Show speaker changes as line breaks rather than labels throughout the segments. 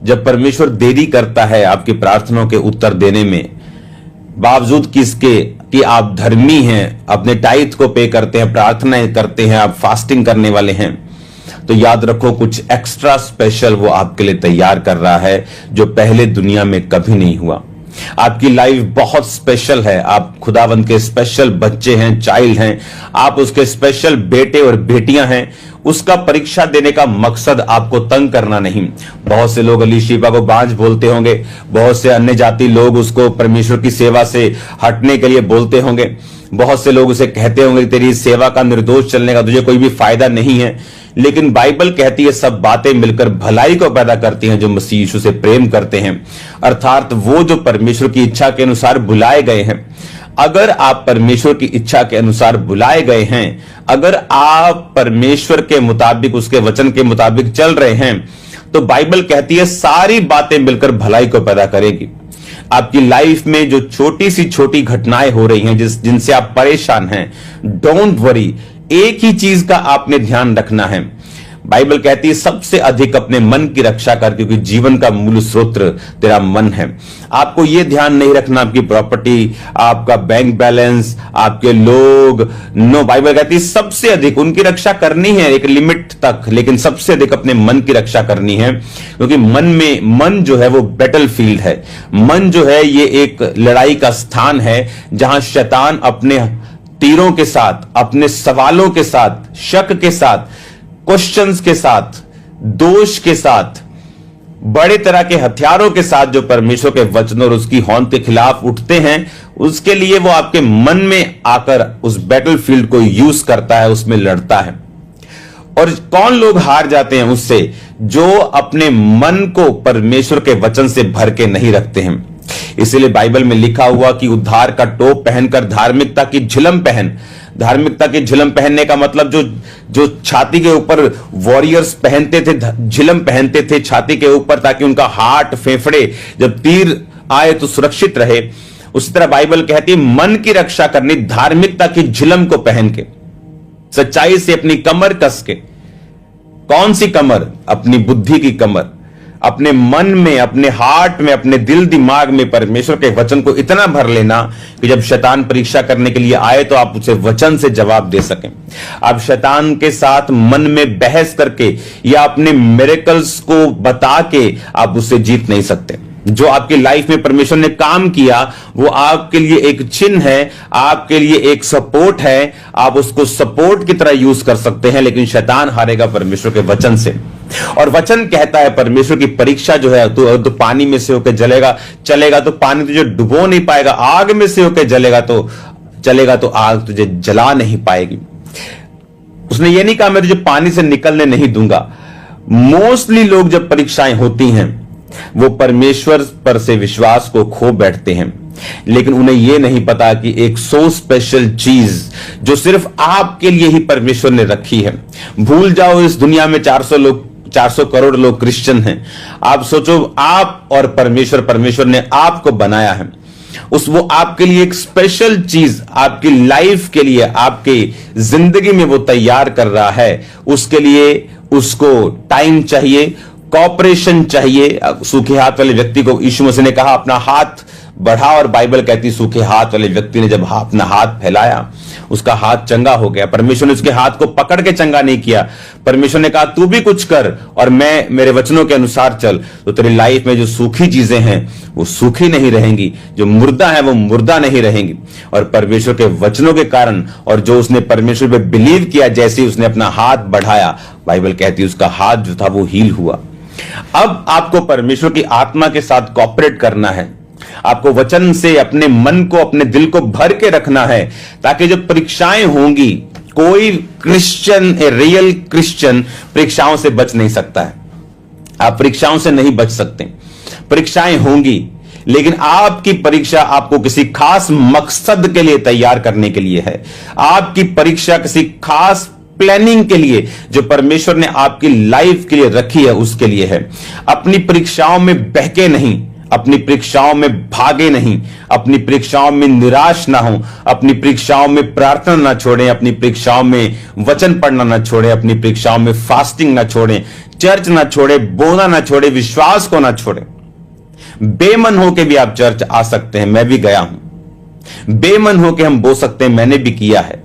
जब परमेश्वर देरी करता है आपकी प्रार्थनाओं के उत्तर देने में, बावजूद किसके कि आप धर्मी हैं, अपने टाइथ को पे करते हैं, प्रार्थनाएं करते हैं, आप फास्टिंग करने वाले हैं, तो याद रखो कुछ एक्स्ट्रा स्पेशल वो आपके लिए तैयार कर रहा है जो पहले दुनिया में कभी नहीं हुआ। आपकी लाइफ बहुत स्पेशल है, आप खुदावंद के स्पेशल बच्चे हैं, चाइल्ड हैं, आप उसके स्पेशल बेटे और बेटियां हैं। उसका परीक्षा देने का मकसद आपको तंग करना नहीं। बहुत से लोग अलीशिबा को बांझ बोलते होंगे, बहुत से अन्य जाति लोग उसको परमेश्वर की सेवा से हटने के लिए बोलते होंगे, बहुत से लोग उसे कहते होंगे तेरी सेवा का निर्दोष चलने का तुझे कोई भी फायदा नहीं है। लेकिन बाइबल कहती है सब बातें मिलकर भलाई को पैदा करती हैं जो मसीह यीशु से प्रेम करते हैं, अर्थात वो जो परमेश्वर की इच्छा के अनुसार बुलाए गए हैं। अगर आप परमेश्वर की इच्छा के अनुसार बुलाए गए हैं, अगर आप परमेश्वर के मुताबिक, उसके वचन के मुताबिक चल रहे हैं, तो बाइबल कहती है सारी बातें मिलकर भलाई को पैदा करेगी। आपकी लाइफ में जो छोटी सी छोटी घटनाएं हो रही हैं जिनसे आप परेशान हैं, डोंट वरी, एक ही चीज का आपने ध्यान रखना है। बाइबल कहती है सबसे अधिक अपने मन की रक्षा कर, क्योंकि जीवन का मूल स्रोत तेरा मन है। आपको यह ध्यान नहीं रखना आपकी प्रॉपर्टी, आपका बैंक बैलेंस, आपके लोग, नो, बाइबल कहती है सबसे अधिक उनकी रक्षा करनी है एक लिमिट तक, लेकिन सबसे अधिक अपने मन की रक्षा करनी है, क्योंकि मन जो है वो बैटल फील्ड है। मन जो है ये एक लड़ाई का स्थान है जहां शैतान अपने तीरों के साथ, अपने सवालों के साथ, शक के साथ, क्वेश्चंस के साथ, दोष के साथ, बड़े तरह के हथियारों के साथ जो परमेश्वर के वचन और उसकी होंद के खिलाफ उठते हैं, उसके लिए वो आपके मन में आकर उस बैटलफील्ड को यूज करता है, उसमें लड़ता है। और कौन लोग हार जाते हैं उससे? जो अपने मन को परमेश्वर के वचन से भर के नहीं रखते हैं। इसीलिए बाइबल में लिखा हुआ कि उद्धार का टोप पहनकर धार्मिकता की झिलम पहन। धार्मिकता की झिलम पहनने का मतलब जो छाती के ऊपर वॉरियर्स पहनते थे, झिलम पहनते थे छाती के ऊपर, ताकि उनका हार्ट, फेफड़े जब तीर आए तो सुरक्षित रहे। उसी तरह बाइबल कहती है मन की रक्षा करनी धार्मिकता की झिलम को पहन के, सच्चाई से अपनी कमर कस के। कौन सी कमर? अपनी बुद्धि की कमर। अपने मन में, अपने हार्ट में, अपने दिल दिमाग में परमेश्वर के वचन को इतना भर लेना कि जब शैतान परीक्षा करने के लिए आए तो आप उसे वचन से जवाब दे सकें। आप शैतान के साथ मन में बहस करके या अपने मिरेकल्स को बता के आप उससे जीत नहीं सकते। जो आपकी लाइफ में परमेश्वर ने काम किया वो आपके लिए एक चिन्ह है, आपके लिए एक सपोर्ट है, आप उसको सपोर्ट की तरह यूज कर सकते हैं, लेकिन शैतान हारेगा परमेश्वर के वचन से। और वचन कहता है परमेश्वर की परीक्षा जो है, तो पानी में से होकर चलेगा तो पानी तुझे डुबो नहीं पाएगा, आग में से होकर चलेगा तो आग तुझे जला नहीं पाएगी। उसने ये नहीं कहा मैं तुझे पानी से निकलने नहीं दूंगा। मोस्टली लोग जब परीक्षाएं होती हैं वो परमेश्वर पर से विश्वास को खो बैठते हैं, लेकिन उन्हें यह नहीं पता कि एक सो स्पेशल चीज जो सिर्फ आपके लिए ही परमेश्वर ने रखी है। भूल जाओ इस दुनिया में 400 करोड़ लोग क्रिश्चियन हैं। आप सोचो आप और परमेश्वर ने आपको बनाया है, वो आपके लिए एक स्पेशल चीज आपकी लाइफ के लिए, आपकी जिंदगी में वो तैयार कर रहा है। उसके लिए उसको टाइम चाहिए, कॉपरेशन चाहिए। सूखे हाथ वाले व्यक्ति को यीशु मसीह ने कहा अपना हाथ बढ़ा, और बाइबल कहती सूखे हाथ वाले व्यक्ति ने जब अपना हाथ फैलाया उसका हाथ चंगा हो गया। परमेश्वर ने उसके हाथ को पकड़ के चंगा नहीं किया। परमेश्वर ने कहा तू भी कुछ कर और मैं मेरे वचनों के अनुसार चल, तो तेरी लाइफ में जो सूखी चीजें हैं वो सूखी नहीं रहेंगी, जो मुर्दा है वो मुर्दा नहीं रहेंगी। और परमेश्वर के वचनों के कारण और जो उसने परमेश्वर पे बिलीव किया, जैसे ही उसने अपना हाथ बढ़ाया, बाइबल कहती है उसका हाथ जो था वो हील हुआ। अब आपको परमेश्वर की आत्मा के साथ कॉपरेट करना है, आपको वचन से अपने मन को, अपने दिल को भर के रखना है, ताकि जब परीक्षाएं होंगी, कोई क्रिश्चियन, रियल क्रिश्चियन परीक्षाओं से बच नहीं सकता है। आप परीक्षाओं से नहीं बच सकते। परीक्षाएं होंगी, लेकिन आपकी परीक्षा आपको किसी खास मकसद के लिए तैयार करने के लिए है। आपकी परीक्षा किसी खास प्लानिंग के लिए जो परमेश्वर ने आपकी लाइफ के लिए रखी है उसके लिए है। अपनी परीक्षाओं में बहके नहीं, अपनी परीक्षाओं में भागे नहीं, अपनी परीक्षाओं में निराश ना हो, अपनी परीक्षाओं में प्रार्थना ना छोड़ें, अपनी परीक्षाओं में वचन पढ़ना ना छोड़ें, अपनी परीक्षाओं में फास्टिंग ना छोड़ें, चर्च ना छोड़ें, बोलना ना छोड़ें, विश्वास को ना छोड़ें। बेमन होके भी आप चर्च आ सकते हैं, मैं भी गया हूं। बेमन होके हम बोल सकते हैं, मैंने भी किया है।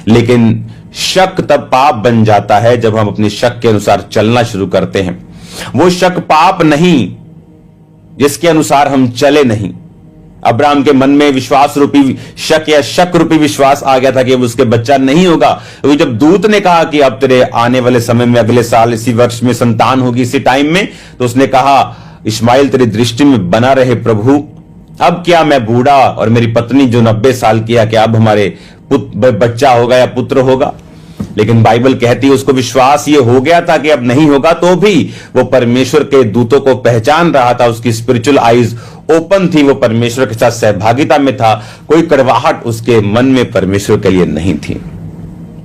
लेकिन शक तब पाप बन जाता है जब हम अपने शक के अनुसार चलना शुरू करते हैं। वो शक पाप नहीं जिसके अनुसार हम चले नहीं। अब्राहम के मन में विश्वास रूपी शक या शक रूपी विश्वास आ गया था कि अब उसके बच्चा नहीं होगा। तो जब दूत ने कहा कि अब तेरे आने वाले समय में, अगले साल इसी वर्ष में संतान होगी, इसी टाइम में, तो उसने कहा इस्माइल तेरी दृष्टि में बना रहे प्रभु। अब क्या मैं बूढ़ा और मेरी पत्नी जो 90 साल की है, क्या अब हमारे बच्चा होगा या पुत्र होगा? लेकिन बाइबल कहती है उसको विश्वास ये हो गया था कि अब नहीं होगा, तो भी वो परमेश्वर के दूतों को पहचान रहा था। उसकी स्पिरिचुअल आईज ओपन थी, वो परमेश्वर के साथ सहभागिता में था। कोई कड़वाहट उसके मन में परमेश्वर के लिए नहीं थी।